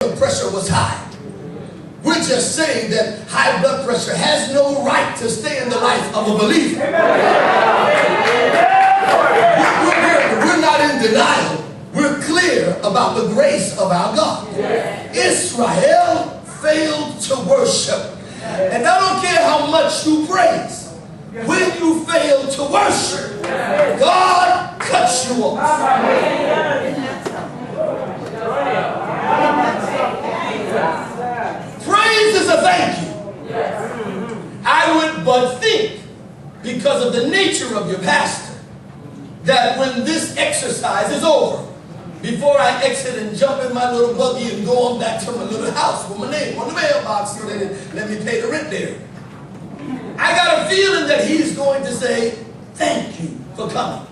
blood pressure was high. We're just saying that high blood pressure has no right to stay in the life of a believer. We're not in denial. We're clear about the grace of our God. Israel failed to worship. And I don't care how much you praise. When you fail to worship, God cuts you off. Praise is a thank you. I would but think, because of the nature of your pastor, that when this exercise is over, before I exit and jump in my little buggy and go on back to my little house with my name on the mailbox so they didn't let me pay the rent there, I got a feeling that he's going to say, thank you for coming.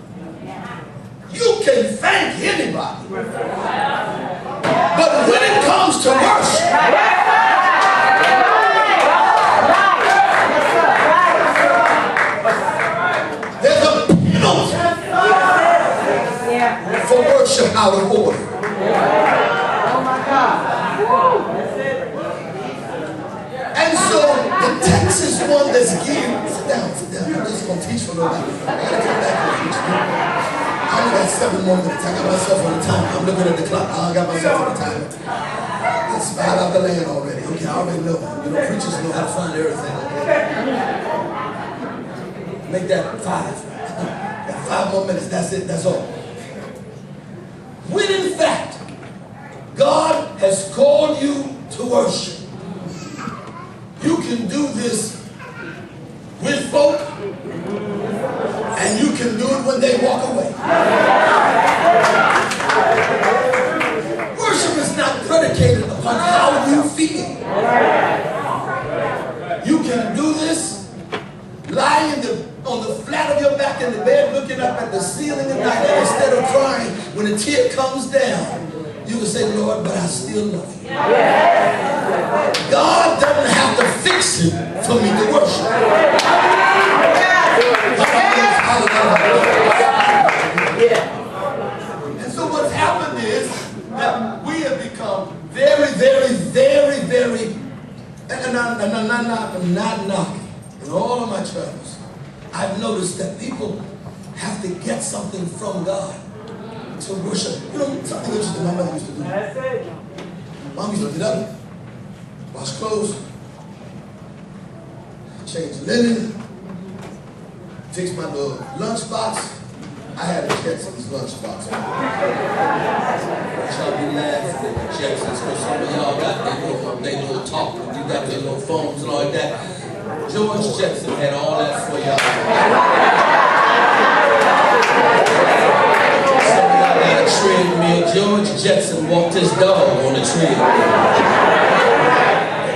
You can thank anybody. But when it comes to worship, there's a penalty for worship out of order. Oh my God. And so the text is one that's geared. Sit down. I'm just going to teach for a little bit. I got to come back and teach you. I only got 7 more minutes. I got myself on the timer. I'm looking at the clock. I got myself on the timer. It's 5 out the land already. Okay, I already know. Preachers know how to find everything. Okay? Make that 5. Got 5 more minutes. That's it. That's all. When in fact, God has called you to worship, you can do this with folk, and you can do it when they walk away. Worship is not predicated upon how you feel. You can do this lying on the flat of your back in the bed, looking up at the ceiling at night, and instead of crying, when a tear comes down, you can say, Lord, but I still love you. God doesn't have to fix it for me to worship. And so what's happened is that we have become very, and I'm not knocking. In all of my travels, I've noticed that people have to get something from God to worship. You know, something interesting my mother used to do. Mom used to get up, wash clothes, change linen, fix my little lunchbox. I had a Jetson's lunchbox. Y'all be laughing at the Jetsons because some of y'all got they little talk. You got their little phones and all like that. George Jetson had all that for y'all. Some of y'all got a treadmill. George Jetson walked his dog on a treadmill.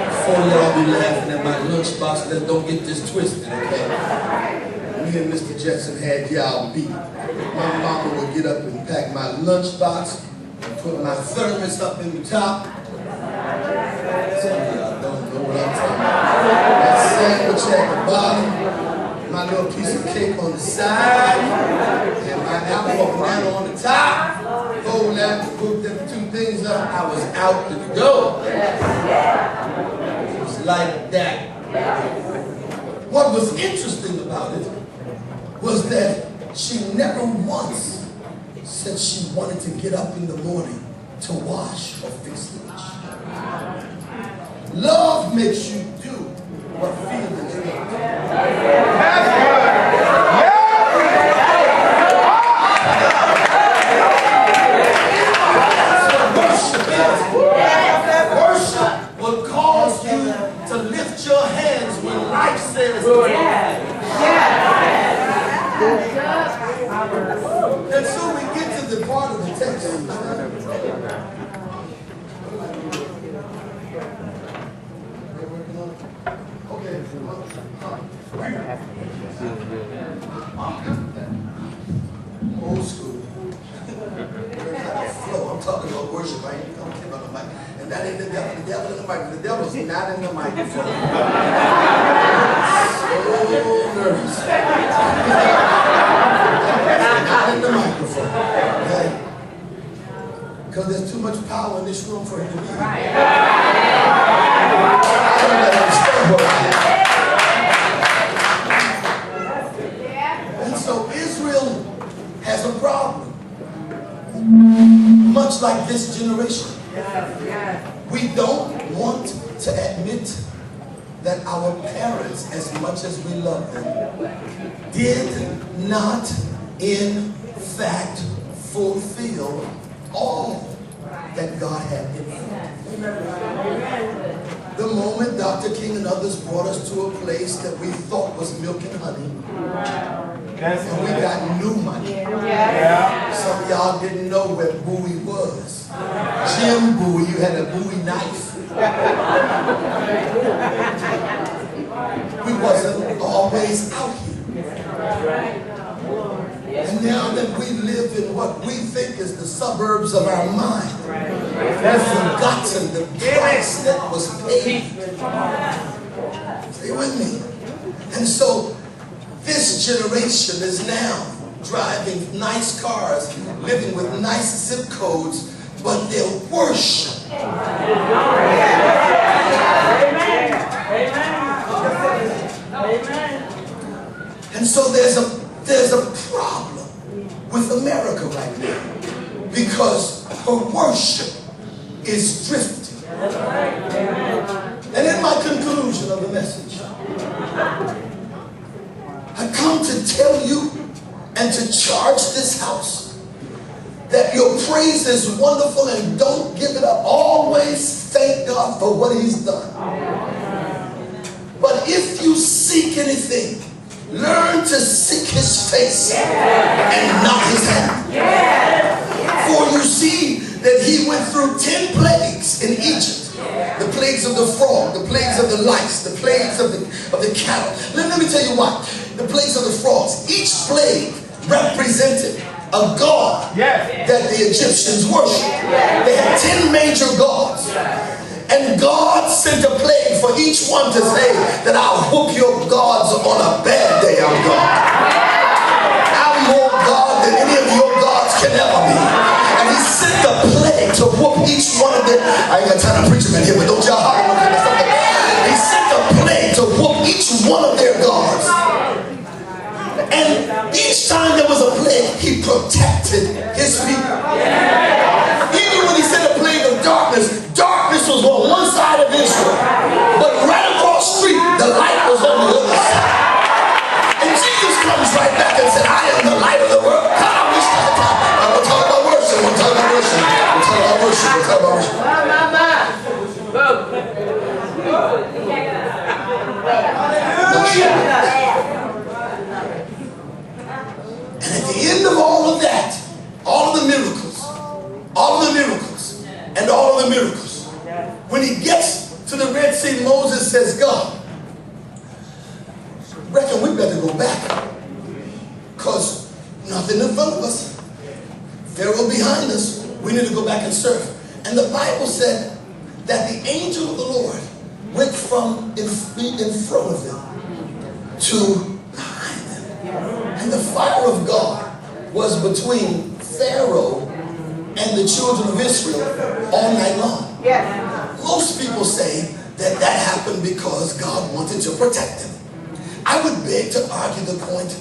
Before y'all be laughing at my lunchbox, let's don't get this twisted, okay? Me and Mr. Jetson had y'all beat. My mama would get up and pack my lunchbox and put my thermos up in the top. Some of y'all don't know what I'm talking about. That sandwich at the bottom, my little piece of cake on the side, and my apple banana on the top. Hold that, put them 2 things up, I was out to go. It was like that. What was interesting about it was that she never once said she wanted to get up in the morning to wash or fix lunch. Love makes you do what feelings make. Worship will cause you to lift your hands when life says and so we get to the part of the text. Okay. Old school. Flow. I'm talking about worship. I ain't talking about the mic. And that ain't the devil. The devil in the mic. The devil's not in the microphone. So nervous. Not in the microphone. Okay? Because there's too much power in this room for him to be. And so Israel has a problem. Much like this generation. We don't want to admit that our parents, as much as we love them, did not in fact fulfill all that God had in them. The moment Dr. King and others brought us to a place that we thought was milk and honey, and we got new money. Some of y'all didn't know where Bowie was. Jim Bowie, you had a Bowie knife. We wasn't always out here. And now that we live in what we think is the suburbs of our mind, we've forgotten the price that was paid. Stay with me. And so this generation is now driving nice cars, living with nice zip codes, but their worship. And so there's a problem with America right now because her worship is drifting. And in my conclusion of the message, I come to tell you and to charge this house that your praise is wonderful and don't give it up. Always thank God for what he's done. But if you seek anything, learn to seek his face and not his hand. For you see that he went through 10 plagues in Egypt. The plagues of the frog, the plagues of the lice, the plagues of the cattle. Let me tell you what. The plagues of the frogs. Each plague represented a god that the Egyptians worshipped. They had 10 major gods. And God sent a plague for each one to say that I'll whoop your gods on a bad day. I'm God. I'm more God than any of your gods can ever be. And he sent the plague to whoop each one of them. I ain't got time to preach them in here, but don't y'all holler. He sent the plague to whoop each one of their gods. And each time there was a plague, he protected his people. Even when he sent a plague of darkness, darkness was on one side of Israel, but right across the street, the light was on the other side. And Jesus comes right back and said, I am the light of the world. God, I wish I had time. I'm going to talk about worship. We'll talk about worship. We'll talk about worship. We'll talk about worship. And at the end of all of that, all of the miracles, and all of the miracles, when he gets to the Red Sea, Moses says, God, reckon we better go back, because nothing in front of us, Pharaoh behind us, we need to go back and serve. And the Bible said that the angel of the Lord went from in front of them to behind them. And the fire of God was between Pharaoh and the children of Israel all night long. Most people say that that happened because God wanted to protect them. I would beg to argue the point.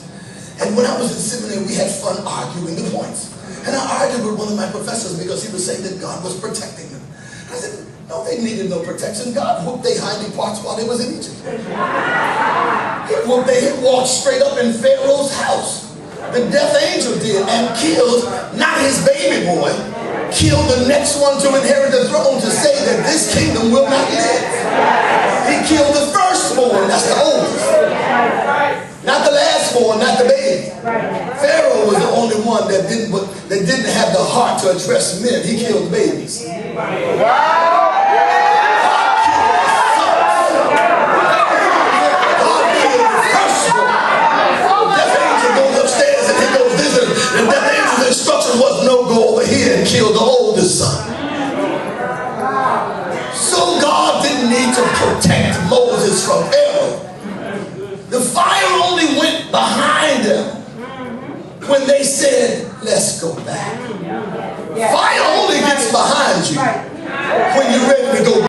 And when I was in seminary, we had fun arguing the points. And I argued with one of my professors because he was saying that God was protecting them. I said, no, they needed no protection. God whooped their hindy parts while they was in Egypt. He whooped their head, walked straight up in Pharaoh's house. The death angel did, and killed not his baby boy, killed the next one to inherit the throne to say that this kingdom will not live. He killed the firstborn, that's the oldest. Not the lastborn, not the baby. Pharaoh was the only one that didn't have the heart to address men. He killed babies. And that angel's instruction was no, go over here and kill the oldest son. So God didn't need to protect Moses from Pharaoh. The fire only went behind them when they said, let's go back. Yes. Fire only gets behind you Right. when you're ready to